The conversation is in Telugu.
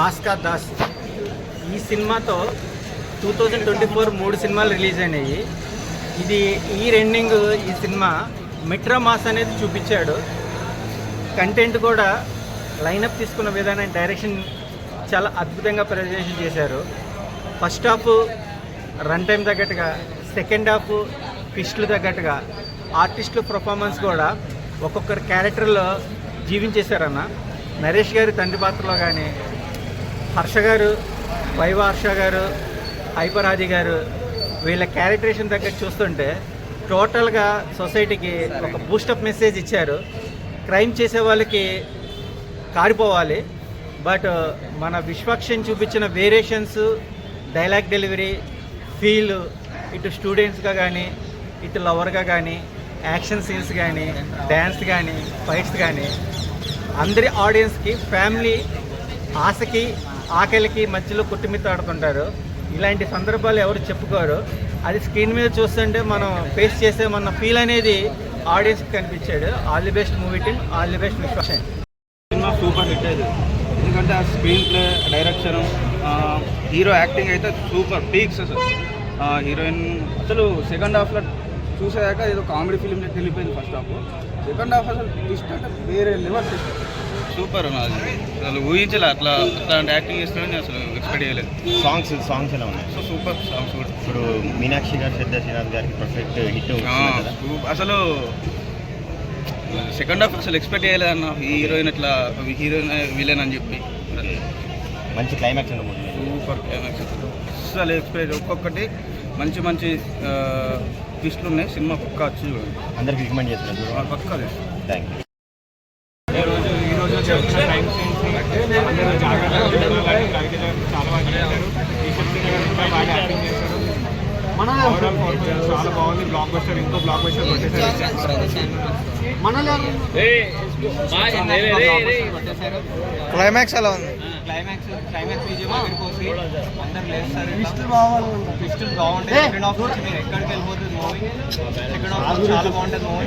మాస్కా దాస్. ఈ సినిమాతో 2024 3 సినిమాలు రిలీజ్ అయినాయి. ఇది ఈ రెండింగ్ ఈ సినిమా మెట్రో మాస్ అనేది చూపించాడు. కంటెంట్ కూడా లైనప్ తీసుకున్న విధానం, డైరెక్షన్ చాలా అద్భుతంగా ప్రజెంటేషన్ చేశారు. ఫస్ట్ హాఫ్ రన్ టైం తగ్గట్టుగా, సెకండ్ హాఫ్ ట్విస్టులు తగ్గట్టుగా, ఆర్టిస్టుల పర్ఫార్మెన్స్ కూడా ఒక్కొక్కరి క్యారెక్టర్లో జీవించేశారన్న. నరేష్ గారి తండ్రి పాత్రలో కానీ, హర్ష గారు, వైవ హర్ష గారు, హైపర్ ఆది గారు, వీళ్ళ క్యారెక్టరేషన్ దగ్గర చూస్తుంటే టోటల్గా సొసైటీకి ఒక బూస్టప్ మెసేజ్ ఇచ్చారు. క్రైమ్ చేసే వాళ్ళకి కారిపోవాలి, బట్ మన విశ్వక్షన్ చూపించిన వేరియేషన్స్, డైలాగ్ డెలివరీ, ఫీల్, ఇటు స్టూడెంట్స్గా కానీ, ఇటు లవర్గా కానీ, యాక్షన్ సీన్స్ కానీ, డ్యాన్స్ కానీ, ఫైట్స్ కానీ, అందరి ఆడియన్స్కి, ఫ్యామిలీ ఆశకి ఆకలికి మధ్యలో కొట్టుమిట్టాడుతుంటారు. ఇలాంటి సందర్భాలు ఎవరు చెప్పుకోరు. అది స్క్రీన్ మీద చూస్తుంటే మనం ఫేస్ చేసే మన ఫీల్ అనేది ఆడియన్స్కి కనిపించాడు. All the best movie team, all the best Vishwaksen. Cinema super hit అయింది. ఎందుకంటే ఆ screen play, direction, hero acting అయితే సూపర్ పీక్స్. అసలు హీరోయిన్ అసలు సెకండ్ హాఫ్లో చూసేదాకా ఏదో కామెడీ ఫిలిం వెళ్ళిపోయింది. ఫస్ట్ హాఫ్, సెకండ్ హాఫ్ అసలు ట్విస్ట్ అంటే వేరే లెవెల్ ట్విస్ట్. సూపర్ నాది అసలు ఊహించలే అట్లాంటి యాక్టింగ్ చేస్తాడని అసలు ఎక్స్పెక్ట్ చేయలేదు. సాంగ్స్ ఎలా ఉన్నాయి? సో సూపర్ సాంగ్స్ కూడా. ఇప్పుడు మీనాక్షి గారు, శ్రద్ధా శ్రీనాథ్ గారికి పర్ఫెక్ట్ హిట్. అసలు సెకండ్ హాఫ్ అసలు ఎక్స్పెక్ట్ చేయలేదు అన్న. హీరోయిన్ ఇట్లా హీరోయిన్ విలన్ అని చెప్పి మంచి క్లైమాక్స్ ఉంది. సూపర్ క్లైమాక్స్ అసలు ఎక్స్పెక్ట్. ఒక్కొక్కటి మంచి మంచి ట్విస్ట్లు ఉన్నాయి. సినిమా పక్కా వచ్చి చూడండి. అందరికి రికమెండ్ చేస్తున్నారు. పక్కా. Thank you. ఈరోజు జరిగిన క్రైమ్ సీన్స్ అందరూ జాగ్రత్తగా చాలా బాగా చేశారు. ఇంకా బాగా యాక్టింగ్ చేశారు. ఓవరాల్ పర్ఫార్మెన్స్ చాలా బాగుంది. బ్లాక్ బస్టర్, ఇంకో బ్లాక్ బస్టర్ కొట్టేశారు. క్లైమాక్స్ ఎలా ఉంది? క్లైమాక్స్ బీజియం అదిరిపోసి అందరు లేస్తారు. ట్విస్టులు బాగుంటాయి. సెకండ్ హాఫ్ నుంచి మీరు ఎక్కడికి వెళ్ళిపోతుంది మూవీ. సెకండ్ హాఫ్ చాలా బాగుంటుంది మూవీ.